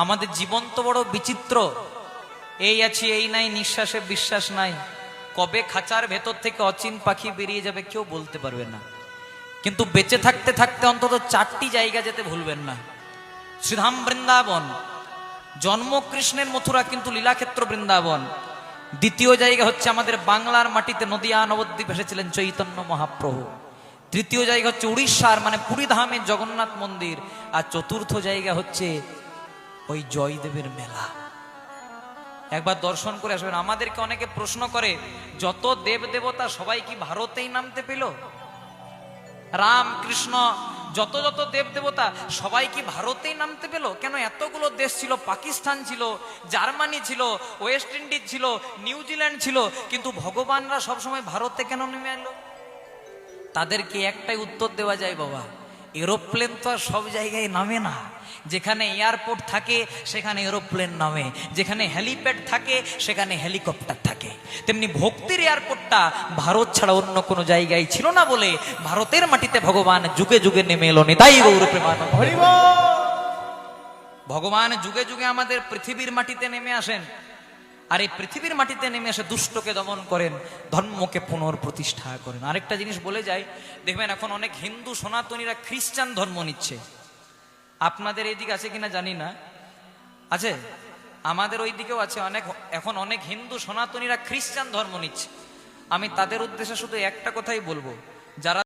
আমাদের জীবন তো বড় বিচিত্র। এই আছি এই নাই, নিঃশ্বাসে বিশ্বাস নাই, কবে খাঁচার ভেতর থেকে অচিন পাখি বেরিয়ে যাবে কেউ বলতে পারবে না। কিন্তু বেঁচে থাকতে থাকতে অন্তত 4টি জায়গা যেতে ভুলবেন না। শ্রীধাম বৃন্দাবন, জন্ম কৃষ্ণের মথুরা কিন্তু লীলাক্ষেত্র বৃন্দাবন। দ্বিতীয় জায়গা হচ্ছে আমাদের বাংলার মাটিতে নদিয়া নবদ্বীপ এসেছিলেন চৈতন্য মহাপ্রভু। তৃতীয় জায়গা হচ্ছে উড়িষ্যার মানে পুরীধামে জগন্নাথ মন্দির। আর চতুর্থ জায়গা হচ্ছে ওই জয়দেবের মেলা। একবার দর্শন করে আসবেন। আমাদেরকে অনেকে প্রশ্ন করে, যত দেব দেবতা সবাই কি ভারতেই নামতে পেল? রাম কৃষ্ণ যত যত দেব দেবতা সবাই কি ভারতেই নামতে পেল? কেন এতগুলো দেশ ছিল, পাকিস্তান ছিল, জার্মানি ছিল, ওয়েস্ট ইন্ডিজ ছিল, নিউজিল্যান্ড ছিল, কিন্তু ভগবানরা সবসময় ভারতে কেন নেমে এলো? তাদেরকে একটাই উত্তর দেওয়া যায়, বাবা, এরোপ্লেন তো আর সব জায়গায় নামে না। যেখানে এয়ারপোর্ট থাকে সেখানে এরোপ্লেন নামে, যেখানে হেলিপ্যাড থাকে সেখানে হেলিকপ্টার থাকে। তেমনি ভক্তির এয়ারপোর্টটা ভারত ছাড়া অন্য কোনো জায়গায় ছিল না বলে ভারতের মাটিতে ভগবান যুগে যুগে নেমে এলো। নিতাই গৌর প্রেমানন্দ। ভগবান যুগে যুগে আমাদের পৃথিবীর মাটিতে নেমে আসেন, আর এই পৃথিবীর মাটিতে নেমে এসে দুষ্টকে দমন করেন, ধর্মকে পুনঃপ্রতিষ্ঠা করেন। আরেকটা জিনিস বলে যাই, দেখবেন এখন অনেক হিন্দু সনাতনীরা খ্রিস্টান ধর্ম নিচ্ছে। আপনাদের এই দিকে আছে কিনা জানি না, আছে? আমাদের ওই দিকেও আছে অনেক। এখন অনেক হিন্দু সনাতনীরা খ্রিস্টান ধর্ম নিচ্ছে। আমি তাদের উদ্দেশ্যে শুধু একটা কথাই বলবো, যারা